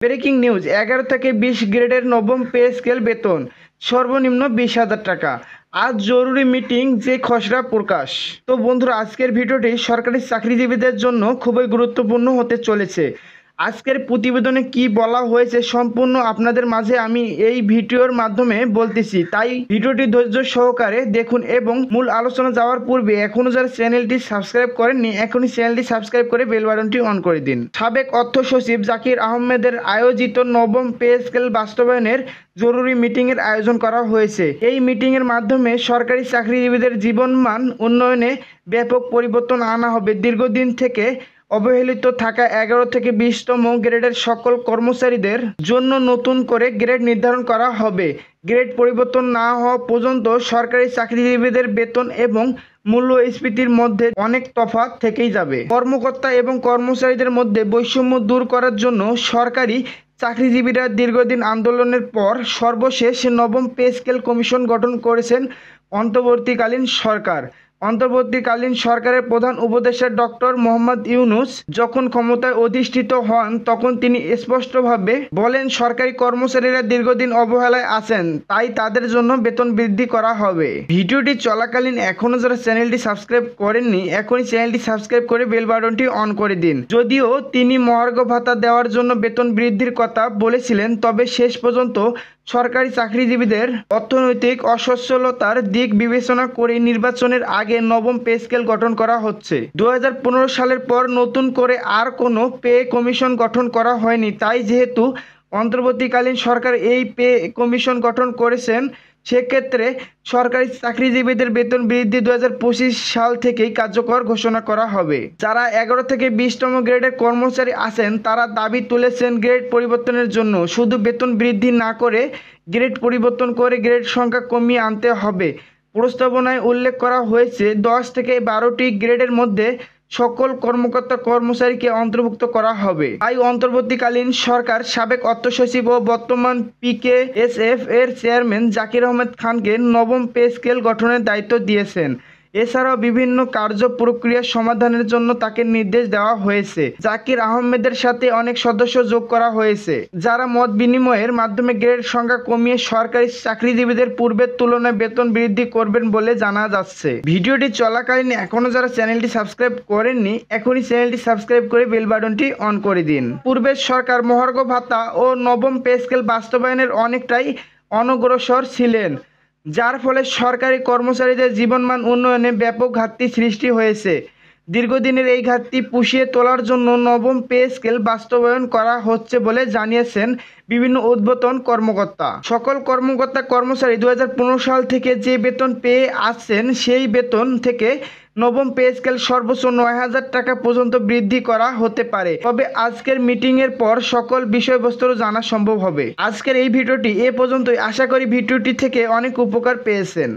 Breaking news, 11 থেকে 20 গ্রেডের নবম পে স্কেল বেতন সর্বনিম্ন 20,000 টাকা। আজ জরুরি মিটিং, যে খসড়া প্রকাশ। তো বন্ধুরা, আজকের ভিডিওটি সরকারি চাকরিজীবীদের জন্য খুবই গুরুত্বপূর্ণ হতে চলেছে। আজকের প্রতিবেদনে কি বলা হয়েছে সম্পূর্ণ আপনাদের মাঝে আমি এই ভিডিওর মাধ্যমে বলতেছি, তাই ভিডিওটি ধৈর্য সহকারে দেখুন। এবং মূল আলোচনা যাওয়ার পূর্বে এখনো যারা চ্যানেলটি সাবস্ক্রাইব করেননি, এখনই চ্যানেলটি সাবস্ক্রাইব করে বেল বাটনটি অন করে দিন। সাবেক অর্থ সচিব জাকির আহমেদের আয়োজিত নবম পে স্কেল বাস্তবায়নের জরুরি মিটিংয়ের আয়োজন করা হয়েছে। এই মিটিংয়ের মাধ্যমে সরকারি চাকরিজীবীদের জীবনমান উন্নয়নে ব্যাপক পরিবর্তন আনা হবে। দীর্ঘদিন থেকে অবহেলিত থাকা 11 থেকে 20তম গ্রেডের সকল কর্মচারীদের জন্য নতুন করে গ্রেড নির্ধারণ করা হবে। গ্রেড পরিবর্তন না হওয়া পর্যন্ত সরকারি চাকরিজীবীদের বেতন এবং মূল্যস্ফীতির মধ্যে অনেক তফাৎ থেকেই যাবে। কর্মকর্তা এবং কর্মচারীদের মধ্যে বৈষম্য দূর করার জন্য সরকারি চাকরিজীবীরা দীর্ঘদিন আন্দোলনের পর সর্বশেষ নবম পে স্কেল কমিশন গঠন করেছেন অন্তর্বর্তীকালীন সরকার। অন্তর্বর্তীকালীন সরকারের প্রধান উপদেষ্টা ডক্টর মোহাম্মদ ইউনূস যখন ক্ষমতায় অধিষ্ঠিত হন, তখন তিনি স্পষ্টভাবে বলেন, সরকারি কর্মচারীরা দীর্ঘদিন অবহেলায় আছেন, তাই তাদের জন্য বেতন বৃদ্ধি করা হবে। ভিডিওটি চলাকালীন এখনও যারা চ্যানেলটি সাবস্ক্রাইব করেননি, এখনই চ্যানেলটি সাবস্ক্রাইব করে বেল বাটনটি অন করে দিন। যদিও তিনি মহার্ঘ ভাতা দেওয়ার জন্য বেতন বৃদ্ধির কথা বলেছিলেন, তবে শেষ পর্যন্ত সরকারি চাকরিজীবীদের অর্থনৈতিক অসচ্ছলতার দিক বিবেচনা করে নির্বাচনের আগে নবম পে স্কেল গঠন করা হচ্ছে। 2015 সালের পর নতুন করে আর কোনো পে কমিশন গঠন করা হয়নি। তাই যেহেতু অন্তর্বর্তীকালীন সরকার এই পে কমিশন গঠন করেছেন, সেক্ষেত্রে সরকারি চাকরিজীবীদের বেতন বৃদ্ধি 2025 সাল থেকেই কার্যকর ঘোষণা করা হবে। যারা 11 থেকে 20তম গ্রেডের কর্মচারী আছেন, তারা দাবি তুলেছেন গ্রেড পরিবর্তনের জন্য। শুধু বেতন বৃদ্ধি না করে গ্রেড পরিবর্তন করে গ্রেড সংখ্যা কমিয়ে আনতে হবে। প্রস্তাবনায় উল্লেখ করা হয়েছে 10 থেকে 12টি গ্রেডের মধ্যে সকল কর্মকর্তা কর্মচারীকে অন্তর্ভুক্ত করা হবে। তাই অন্তর্বর্তীকালীন সরকার সাবেক অর্থ সচিব ও বর্তমান পিকেএসএফ এর চেয়ারম্যান জাকির আহমেদ খানকে নবম পে স্কেল গঠনের দায়িত্ব দিয়েছেন। এছাড়াও বিভিন্ন কার্য প্রক্রিয়া সমাধানের জন্য তাকে নির্দেশ দেওয়া হয়েছে। জাকির আহমেদের সাথে অনেক সদস্য যোগ করা হয়েছে, যারা মত বিনিময়ের মাধ্যমে গ্রেড সংখ্যা কমিয়ে সরকারি চাকরিজীবীদের পূর্বের তুলনায় বেতন বৃদ্ধি করবেন বলে জানা যাচ্ছে। ভিডিওটি চলাকালীন এখনো যারা চ্যানেলটি সাবস্ক্রাইব করেননি, এখনই চ্যানেলটি সাবস্ক্রাইব করে বেল বাটনটি অন করে দিন। পূর্বের সরকার মহার্ঘ ভাতা ও নবম পে স্কেল বাস্তবায়নের অনেকটাই অনগ্রসর ছিলেন, যার ফলে সরকারি কর্মচারীদের জীবনমান উন্নয়নে ব্যাপক ঘাটতি সৃষ্টি হয়েছে। দীর্ঘদিনের এই ঘাটতি পুষিয়ে তোলার জন্য নবম পে স্কেল বাস্তবায়ন করা হচ্ছে বলে জানিয়েছেন বিভিন্ন ঊর্ধ্বতন কর্মকর্তা। সকল কর্মকর্তা কর্মচারী 2015 সাল থেকে যে বেতন পেয়ে আসছেন, সেই বেতন থেকে নবম পে স্কেল সর্বোচ্চ 9,000 টাকা পর্যন্ত বৃদ্ধি করা হতে পারে। তবে আজকের মিটিংয়ের পর সকল বিষয়বস্তু জানা সম্ভব হবে। আজকের এই ভিডিওটি এ পর্যন্তই। আশা করি ভিডিওটি থেকে অনেক উপকার পেয়েছেন।